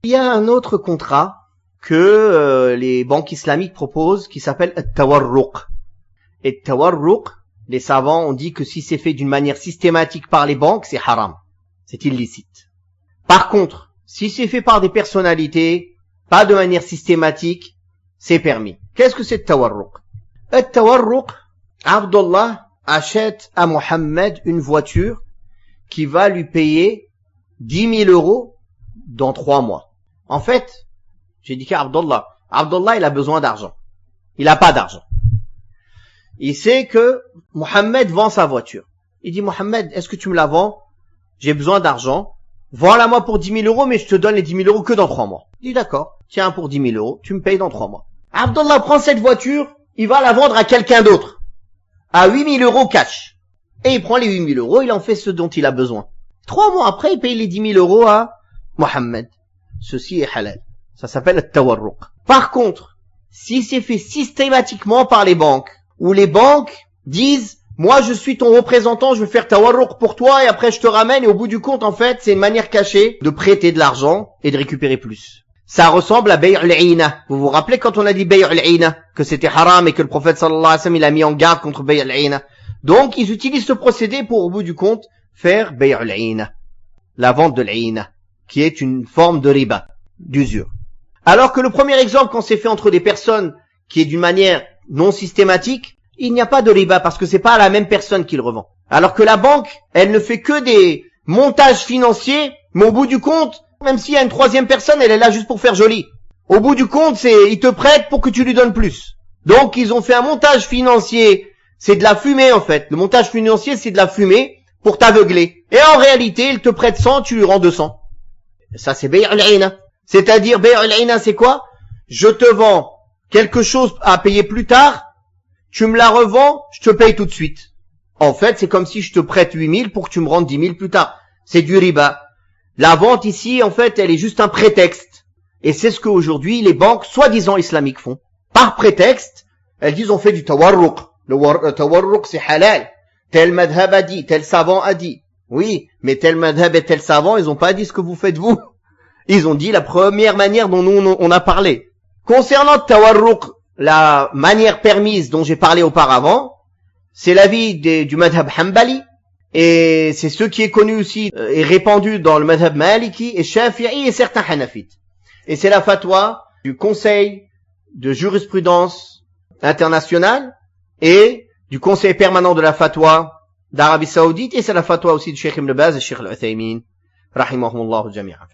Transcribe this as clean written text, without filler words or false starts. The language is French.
Il y a un autre contrat que les banques islamiques proposent qui s'appelle at-tawarruq. Et at-tawarruq, les savants ont dit que si c'est fait d'une manière systématique par les banques, c'est haram. C'est illicite. Par contre, si c'est fait par des personnalités, pas de manière systématique, c'est permis. Qu'est-ce que c'est at-tawarruq? At-tawarruq, Abdullah achète à Mohammed une voiture qui va lui payer 10 000 euros dans 3 mois. En fait, j'ai dit qu'à Abdullah, il a besoin d'argent. Il n'a pas d'argent. Il sait que Mohammed vend sa voiture. Il dit, Mohammed, est-ce que tu me la vends? J'ai besoin d'argent. Vends-la-moi pour 10 000 euros, mais je te donne les 10 000 euros que dans 3 mois. Il dit, d'accord, tiens, pour 10 000 euros, tu me payes dans 3 mois. Abdullah prend cette voiture, il va la vendre à quelqu'un d'autre, à 8 000 euros cash. Et il prend les 8 000 euros, il en fait ce dont il a besoin. 3 mois après, il paye les 10 000 euros à Mohammed. Ceci est halal. Ça s'appelle le tawarruq. Par contre, si c'est fait systématiquement par les banques, où les banques disent, moi je suis ton représentant, je vais faire tawarruq pour toi et après je te ramène, et au bout du compte, en fait, c'est une manière cachée de prêter de l'argent et de récupérer plus. Ça ressemble à bay' al-'ina. Vous vous rappelez quand on a dit bay' al-'ina, que c'était haram et que le prophète sallallahu alayhi wa sallam il a mis en garde contre bay' al-'ina. Donc, ils utilisent ce procédé pour, au bout du compte, faire bay' al-'ina. La vente de l''ina, qui est une forme de riba, d'usure. Alors que le premier exemple, quand c'est fait entre des personnes, qui est d'une manière non systématique, il n'y a pas de riba parce que c'est pas la même personne qui le revend. Alors que la banque, elle ne fait que des montages financiers, mais au bout du compte, même s'il y a une troisième personne, elle est là juste pour faire joli. Au bout du compte, il te prête pour que tu lui donnes plus. Donc, ils ont fait un montage financier, c'est de la fumée en fait. Le montage financier, c'est de la fumée pour t'aveugler. Et en réalité, il te prête 100, tu lui rends 200. Ça, c'est bay' al-'ina. C'est-à-dire, bay' al-'ina, c'est quoi? Je te vends quelque chose à payer plus tard, tu me la revends, je te paye tout de suite. En fait, c'est comme si je te prête 8 000 pour que tu me rendes 10 000 plus tard. C'est du riba. La vente ici, en fait, elle est juste un prétexte. Et c'est ce qu'aujourd'hui les banques, soi-disant islamiques, font. Par prétexte, elles disent on fait du tawarruq. Le tawarruq, c'est halal. Tel madhab a dit, tel savant a dit. Oui, mais tel madhab et tel savant, ils n'ont pas dit ce que vous faites vous. Ils ont dit la première manière dont nous on a parlé. Concernant le tawarruq, la manière permise dont j'ai parlé auparavant, c'est l'avis du madhab hanbali, et c'est ce qui est connu aussi et répandu dans le madhab maliki et shafi'i et certains hanafites. Et c'est la fatwa du Conseil de jurisprudence internationale et du Conseil permanent de la fatwa d'Arabie Saoudite, et c'est la fatwa aussi du Cheikh Ibn Baz et Cheikh Al-Uthaymin rahimahumullah jami'an.